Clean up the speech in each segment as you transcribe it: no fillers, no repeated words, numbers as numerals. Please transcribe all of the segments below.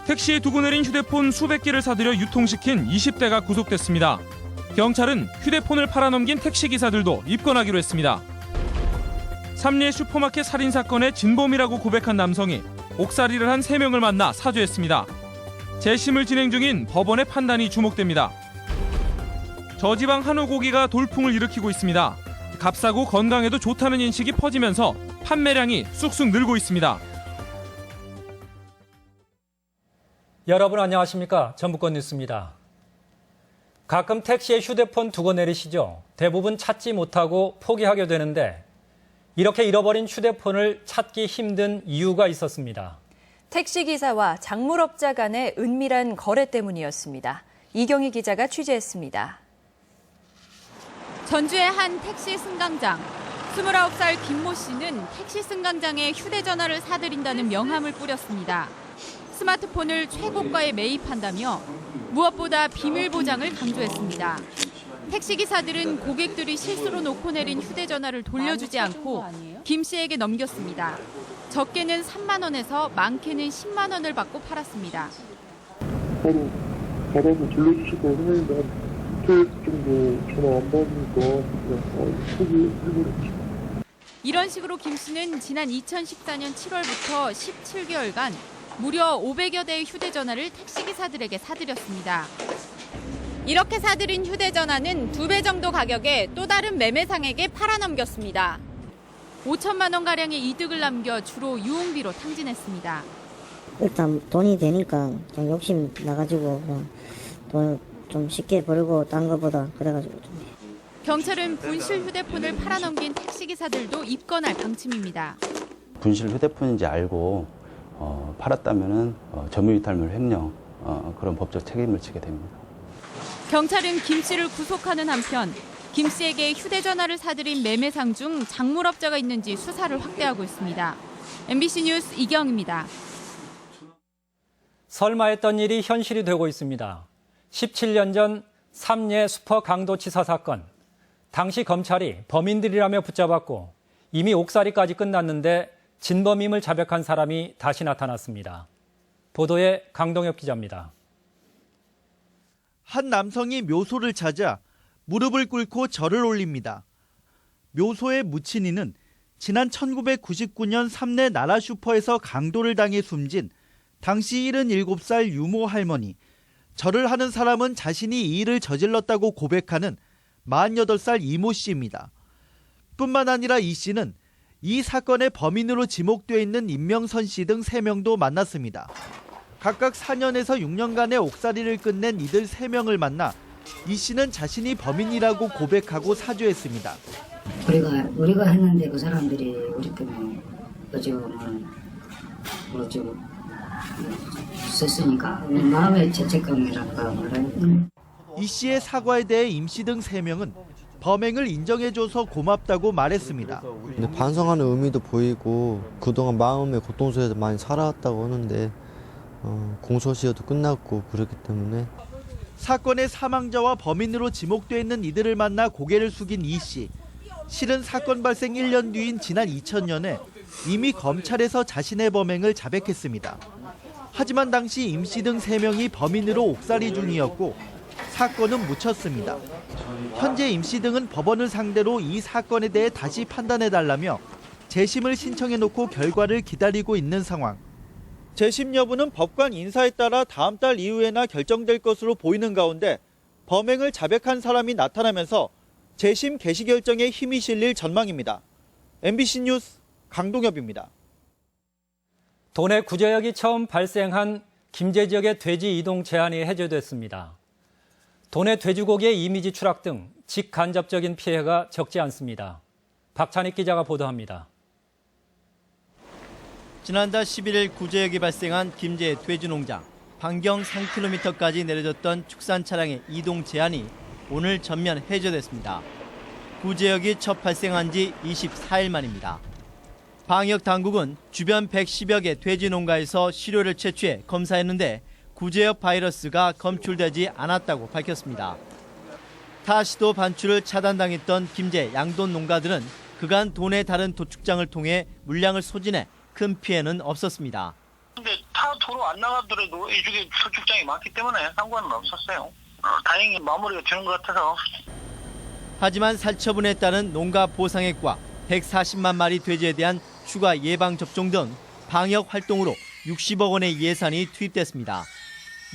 택시에 두고 내린 휴대폰 수백 개를 사들여 유통시킨 20대가 구속됐습니다. 경찰은 휴대폰을 팔아넘긴 택시기사들도 입건하기로 했습니다. 삼리의 슈퍼마켓 살인사건의 진범이라고 고백한 남성이 옥살이를 한 3명을 만나 사죄했습니다. 재심을 진행 중인 법원의 판단이 주목됩니다. 저지방 한우 고기가 돌풍을 일으키고 있습니다. 값싸고 건강에도 좋다는 인식이 퍼지면서 판매량이 쑥쑥 늘고 있습니다. 여러분 안녕하십니까? 전북권 뉴스입니다. 가끔 택시에 휴대폰 두고 내리시죠? 대부분 찾지 못하고 포기하게 되는데 이렇게 잃어버린 휴대폰을 찾기 힘든 이유가 있었습니다. 택시기사와 작물업자 간의 은밀한 거래 때문이었습니다. 이경희 기자가 취재했습니다. 전주의 한 택시 승강장. 29살 김모 씨는 택시 승강장에 휴대전화를 사들인다는 명함을 뿌렸습니다. 스마트폰을 최고가에 매입한다며 무엇보다 비밀 보장을 강조했습니다. 택시기사들은 고객들이 실수로 놓고 내린 휴대전화를 돌려주지 않고 김 씨에게 넘겼습니다. 적게는 3만 원에서 많게는 10만 원을 받고 팔았습니다. 바로 받아서 돌려주시고 했는데 이틀 정도 전화 안 받으니까 그냥 포기해버렸죠. 이런 식으로 김 씨는 지난 2014년 7월부터 17개월간 무려 500여 대의 휴대전화를 택시기사들에게 사들였습니다. 이렇게 사들인 휴대전화는 2배 정도 가격에 또 다른 매매상에게 팔아넘겼습니다. 5천만 원가량의 이득을 남겨 주로 유흥비로 탕진했습니다. 일단 돈이 되니까 좀 욕심 나가지고 그냥 돈 좀 쉽게 벌고 딴 거보다 그래가지고 좀. 경찰은 분실 휴대폰을 팔아넘긴 택시기사들도 입건할 방침입니다. 분실 휴대폰인지 알고 팔았다면은 점유이탈물 횡령 그런 법적 책임을 지게 됩니다. 경찰은 김 씨를 구속하는 한편 김 씨에게 휴대전화를 사들인 매매상 중 작물업자가 있는지 수사를 확대하고 있습니다. MBC 뉴스 이경입니다. 설마 했던 일이 현실이 되고 있습니다. 17년 전 삼례 슈퍼 강도치사 사건. 당시 검찰이 범인들이라며 붙잡았고 이미 옥살이까지 끝났는데 진범임을 자백한 사람이 다시 나타났습니다. 보도에 강동엽 기자입니다. 한 남성이 묘소를 찾아 무릎을 꿇고 절을 올립니다. 묘소에 묻힌 이는 지난 1999년 삼례 나라슈퍼에서 강도를 당해 숨진 당시 77살 유모 할머니, 절을 하는 사람은 자신이 이 일을 저질렀다고 고백하는 48살 이모 씨입니다. 뿐만 아니라 이 씨는 이 사건의 범인으로 지목되어 있는 임명선 씨 등 3명도 만났습니다. 각각 4년에서 6년간의 옥살이를 끝낸 이들 3명을 만나 이 씨는 자신이 범인이라고 고백하고 사죄했습니다. 우리가 했는데 그 사람들이 우리 때문에 어쩌면 썼으니까 마음의 죄책감이랄까 말하는. 이 씨의 사과에 대해 임 씨 등 3명은 범행을 인정해줘서 고맙다고 말했습니다. 근데 반성하는 의미도 보이고 그동안 마음의 고통 속에서 많이 살아왔다고 하는데 공소시효도 끝났고 그렇기 때문에. 사건의 사망자와 범인으로 지목되어 있는 이들을 만나 고개를 숙인 이 씨. 실은 사건 발생 1년 뒤인 지난 2000년에 이미 검찰에서 자신의 범행을 자백했습니다. 하지만 당시 임 씨 등 3명이 범인으로 옥살이 중이었고 사건은 묻혔습니다. 현재 임 씨 등은 법원을 상대로 이 사건에 대해 다시 판단해달라며 재심을 신청해놓고 결과를 기다리고 있는 상황. 재심 여부는 법관 인사에 따라 다음 달 이후에나 결정될 것으로 보이는 가운데 범행을 자백한 사람이 나타나면서 재심 개시 결정에 힘이 실릴 전망입니다. MBC 뉴스 강동엽입니다. 도내 구제역이 처음 발생한 김제 지역의 돼지 이동 제한이 해제됐습니다. 도내 돼지고기의 이미지 추락 등 직간접적인 피해가 적지 않습니다. 박찬익 기자가 보도합니다. 지난달 11일 구제역이 발생한 김제 돼지농장. 반경 3km까지 내려졌던 축산 차량의 이동 제한이 오늘 전면 해제됐습니다. 구제역이 첫 발생한 지 24일 만입니다. 방역 당국은 주변 110여 개 돼지 농가에서 시료를 채취해 검사했는데 구제역 바이러스가 검출되지 않았다고 밝혔습니다. 타 시도 반출을 차단당했던 김제 양돈 농가들은 그간 도내 다른 도축장을 통해 물량을 소진해 큰 피해는 없었습니다. 근데 타 도로 안 나가더라도 이 중에 수축장이 많기 때문에 상관은 없었어요. 다행히 마무리가 되는 것 같아서. 하지만 살처분에 따른 농가 보상액과 140만 마리 돼지에 대한 추가 예방 접종 등 방역 활동으로 60억 원의 예산이 투입됐습니다.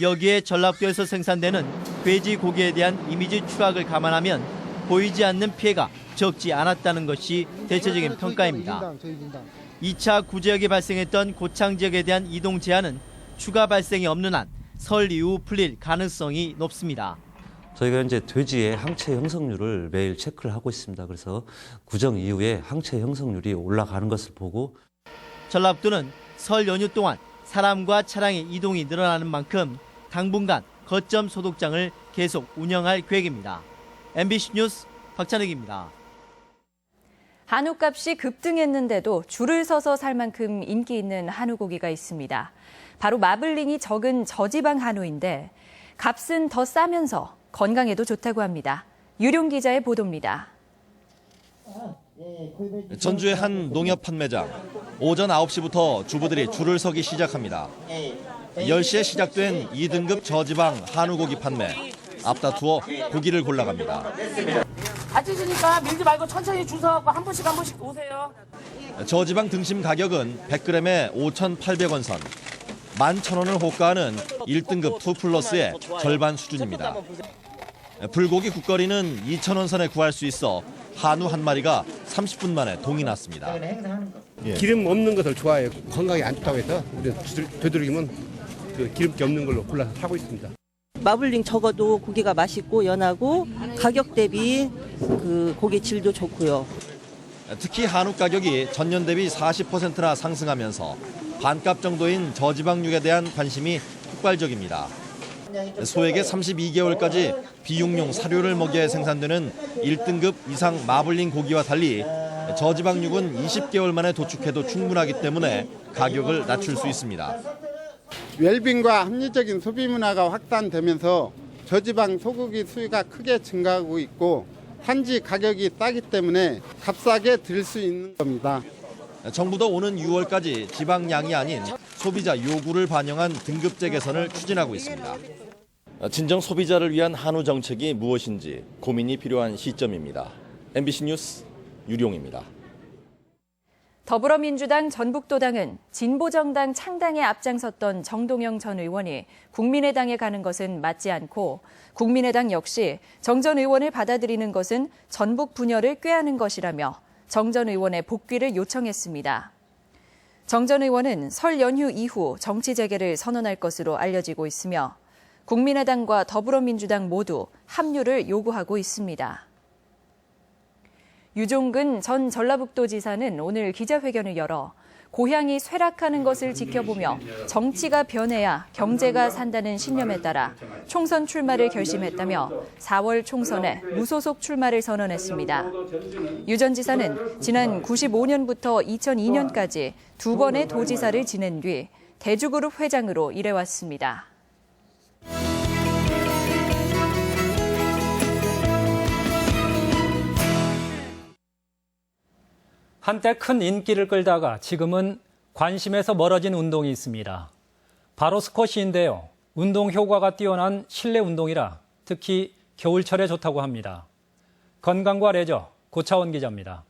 여기에 전라도에서 생산되는 돼지 고기에 대한 이미지 추락을 감안하면 보이지 않는 피해가 적지 않았다는 것이 대체적인 평가입니다. 2차 구제역에 발생했던 고창 지역에 대한 이동 제한은 추가 발생이 없는 한 설 이후 풀릴 가능성이 높습니다. 저희가 이제 돼지의 항체 형성률을 매일 체크를 하고 있습니다. 그래서 구정 이후에 항체 형성률이 올라가는 것을 보고 전라북도는 설 연휴 동안 사람과 차량의 이동이 늘어나는 만큼 당분간 거점 소독장을 계속 운영할 계획입니다. MBC 뉴스 박찬욱입니다. 한우값이 급등했는데도 줄을 서서 살 만큼 인기 있는 한우고기가 있습니다. 바로 마블링이 적은 저지방 한우인데 값은 더 싸면서 건강에도 좋다고 합니다. 유룡 기자의 보도입니다. 전주의 한 농협 판매장. 오전 9시부터 주부들이 줄을 서기 시작합니다. 10시에 시작된 2등급 저지방 한우고기 판매. 앞다투어 고기를 골라갑니다. 다치시니까 밀지 말고 천천히 줄 서갖고 한 분씩 오세요. 저지방 등심 가격은 100g에 5,800원 선. 11,000원을 호가하는 1등급 2플러스의 절반 수준입니다. 불고기 국거리는 2,000원 선에 구할 수 있어 한우 한 마리가 30분 만에 동이 났습니다. 기름 없는 것을 좋아해요. 건강에 안 좋다고 해서 우리 되도록이면 기름기 없는 걸로 골라서 사고 있습니다. 마블링 적어도 고기가 맛있고 연하고 가격 대비 그 고기 질도 좋고요. 특히 한우 가격이 전년 대비 40%나 상승하면서 반값 정도인 저지방육에 대한 관심이 폭발적입니다. 소에게 32개월까지 비육용 사료를 먹여야 생산되는 1등급 이상 마블링 고기와 달리 저지방육은 20개월 만에 도축해도 충분하기 때문에 가격을 낮출 수 있습니다. 웰빙과 합리적인 소비 문화가 확산되면서 저지방 소고기 수요가 크게 증가하고 있고 산지 가격이 싸기 때문에 값싸게 드릴 수 있는 겁니다. 정부도 오는 6월까지 지방량이 아닌 소비자 요구를 반영한 등급제 개선을 추진하고 있습니다. 진정 소비자를 위한 한우 정책이 무엇인지 고민이 필요한 시점입니다. MBC 뉴스 유룡입니다. 더불어민주당 전북도당은 진보정당 창당에 앞장섰던 정동영 전 의원이 국민의당에 가는 것은 맞지 않고 국민의당 역시 정 전 의원을 받아들이는 것은 전북 분열을 꾀하는 것이라며 정 전 의원의 복귀를 요청했습니다. 정 전 의원은 설 연휴 이후 정치 재개를 선언할 것으로 알려지고 있으며 국민의당과 더불어민주당 모두 합류를 요구하고 있습니다. 유종근 전 전라북도지사는 오늘 기자회견을 열어 고향이 쇠락하는 것을 지켜보며 정치가 변해야 경제가 산다는 신념에 따라 총선 출마를 결심했다며 4월 총선에 무소속 출마를 선언했습니다. 유 전 지사는 지난 95년부터 2002년까지 두 번의 도지사를 지낸 뒤 대주그룹 회장으로 일해왔습니다. 한때 큰 인기를 끌다가 지금은 관심에서 멀어진 운동이 있습니다. 바로 스쿼시인데요. 운동 효과가 뛰어난 실내 운동이라 특히 겨울철에 좋다고 합니다. 건강과 레저, 고차원 기자입니다.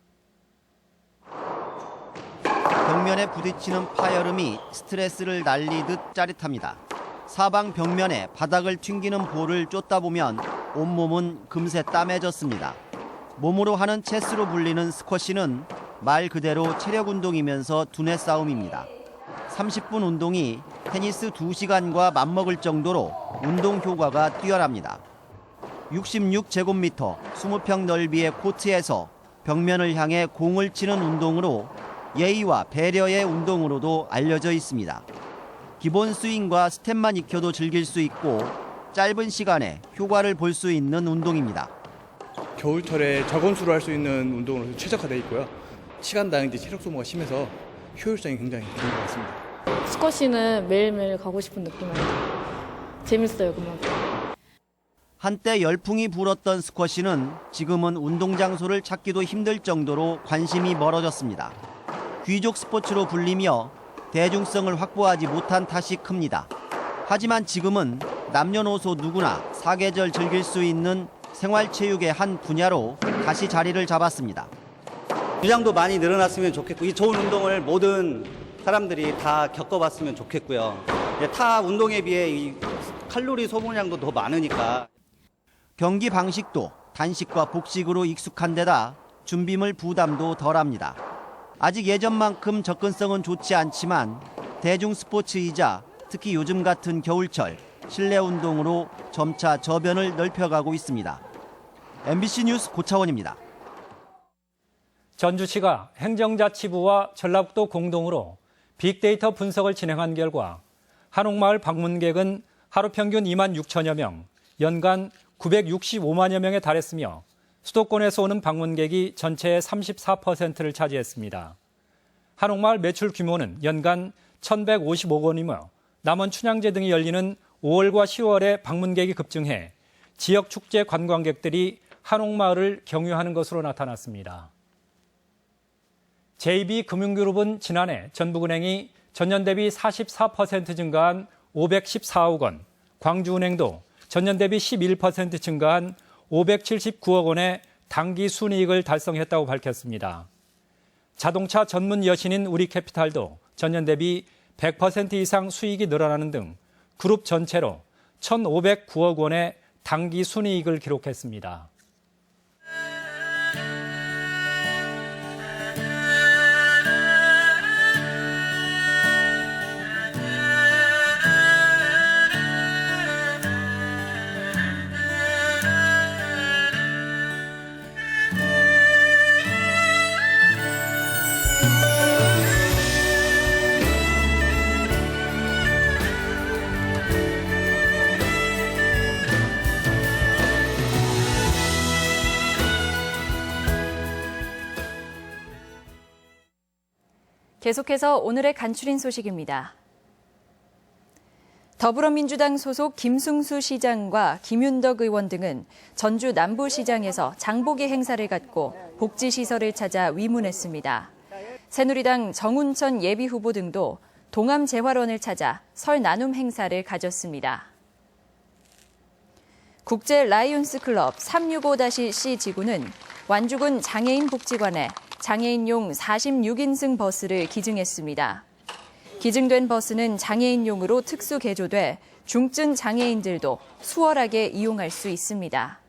벽면에 부딪히는 파열음이 스트레스를 날리듯 짜릿합니다. 사방 벽면에 바닥을 튕기는 볼을 쫓다 보면 온몸은 금세 땀해졌습니다. 몸으로 하는 체스로 불리는 스쿼시는 말 그대로 체력 운동이면서 두뇌 싸움입니다. 30분 운동이 테니스 2시간과 맞먹을 정도로 운동 효과가 뛰어납니다. 66제곱미터 20평 넓이의 코트에서 벽면을 향해 공을 치는 운동으로 예의와 배려의 운동으로도 알려져 있습니다. 기본 스윙과 스텝만 익혀도 즐길 수 있고 짧은 시간에 효과를 볼 수 있는 운동입니다. 겨울철에 저건수로 할 수 있는 운동으로 최적화되어 있고요. 시간당 이제 체력 소모가 심해서 효율성이 굉장히 좋은 것 같습니다. 스쿼시는 매일매일 가고 싶은 느낌입니다. 재밌어요, 그만큼. 한때 열풍이 불었던 스쿼시는 지금은 운동 장소를 찾기도 힘들 정도로 관심이 멀어졌습니다. 귀족 스포츠로 불리며 대중성을 확보하지 못한 탓이 큽니다. 하지만 지금은 남녀노소 누구나 사계절 즐길 수 있는 생활체육의 한 분야로 다시 자리를 잡았습니다. 주장도 많이 늘어났으면 좋겠고 이 좋은 운동을 모든 사람들이 다 겪어봤으면 좋겠고요. 타 운동에 비해 이 칼로리 소모량도 더 많으니까. 경기 방식도 단식과 복식으로 익숙한 데다 준비물 부담도 덜합니다. 아직 예전만큼 접근성은 좋지 않지만 대중 스포츠이자 특히 요즘 같은 겨울철 실내 운동으로 점차 저변을 넓혀가고 있습니다. MBC 뉴스 고차원입니다. 전주시가 행정자치부와 전라북도 공동으로 빅데이터 분석을 진행한 결과 한옥마을 방문객은 하루 평균 2만 6천여 명, 연간 965만여 명에 달했으며 수도권에서 오는 방문객이 전체의 34%를 차지했습니다. 한옥마을 매출 규모는 연간 1,150억 원이며 남원 춘향제 등이 열리는 5월과 10월에 방문객이 급증해 지역 축제 관광객들이 한옥마을을 경유하는 것으로 나타났습니다. JB금융그룹은 지난해 전북은행이 전년 대비 44% 증가한 514억 원, 광주은행도 전년 대비 11% 증가한 579억 원의 당기 순이익을 달성했다고 밝혔습니다. 자동차 전문 여신인 우리캐피탈도 전년 대비 100% 이상 수익이 늘어나는 등 그룹 전체로 1,509억 원의 당기 순이익을 기록했습니다. 계속해서 오늘의 간추린 소식입니다. 더불어민주당 소속 김승수 시장과 김윤덕 의원 등은 전주 남부시장에서 장보기 행사를 갖고 복지시설을 찾아 위문했습니다. 새누리당 정운천 예비후보 등도 동암재활원을 찾아 설 나눔 행사를 가졌습니다. 국제 라이온스 클럽 365-C 지구는 완주군 장애인 복지관에 장애인용 46인승 버스를 기증했습니다. 기증된 버스는 장애인용으로 특수 개조돼 중증 장애인들도 수월하게 이용할 수 있습니다.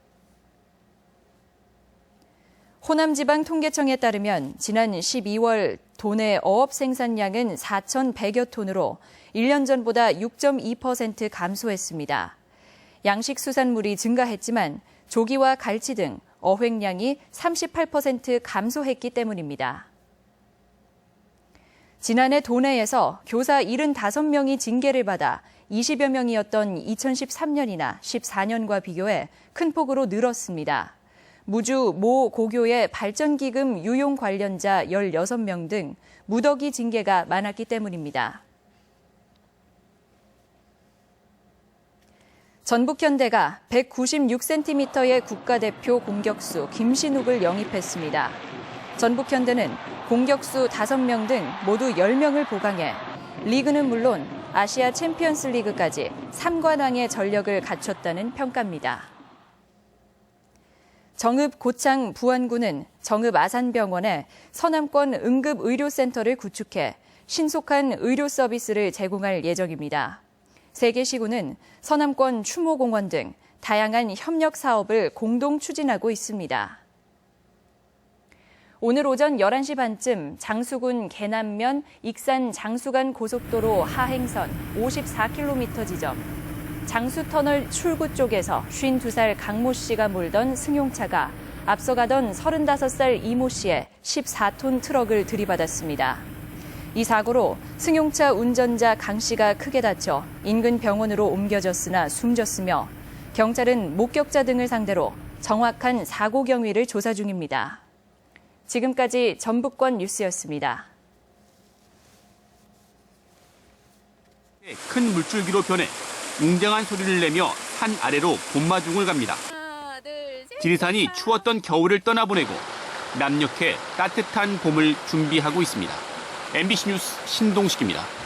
호남지방 통계청에 따르면 지난 12월 도내 어업 생산량은 4,100여 톤으로 1년 전보다 6.2% 감소했습니다. 양식수산물이 증가했지만 조기와 갈치 등 어획량이 38% 감소했기 때문입니다. 지난해 도내에서 교사 75명이 징계를 받아 20여 명이었던 2013년이나 14년과 비교해 큰 폭으로 늘었습니다. 무주 모 고교의 발전기금 유용 관련자 16명 등 무더기 징계가 많았기 때문입니다. 전북현대가 196cm의 국가대표 공격수 김신욱을 영입했습니다. 전북현대는 공격수 5명 등 모두 10명을 보강해 리그는 물론 아시아 챔피언스 리그까지 3관왕의 전력을 갖췄다는 평가입니다. 정읍 고창 부안군은 정읍 아산병원에 서남권 응급의료센터를 구축해 신속한 의료 서비스를 제공할 예정입니다. 세 개 시군은 서남권 추모공원 등 다양한 협력 사업을 공동 추진하고 있습니다. 오늘 오전 11시 반쯤 장수군 계남면 익산 장수간 고속도로 하행선 54km 지점 장수터널 출구 쪽에서 52살 강모 씨가 몰던 승용차가 앞서가던 35살 이모 씨의 14톤 트럭을 들이받았습니다. 이 사고로 승용차 운전자 강 씨가 크게 다쳐 인근 병원으로 옮겨졌으나 숨졌으며 경찰은 목격자 등을 상대로 정확한 사고 경위를 조사 중입니다. 지금까지 전북권 뉴스였습니다. 큰 물줄기로 변해 웅장한 소리를 내며 산 아래로 봄마중을 갑니다. 지리산이 추웠던 겨울을 떠나보내고 남녘에 따뜻한 봄을 준비하고 있습니다. MBC 뉴스 신동식입니다.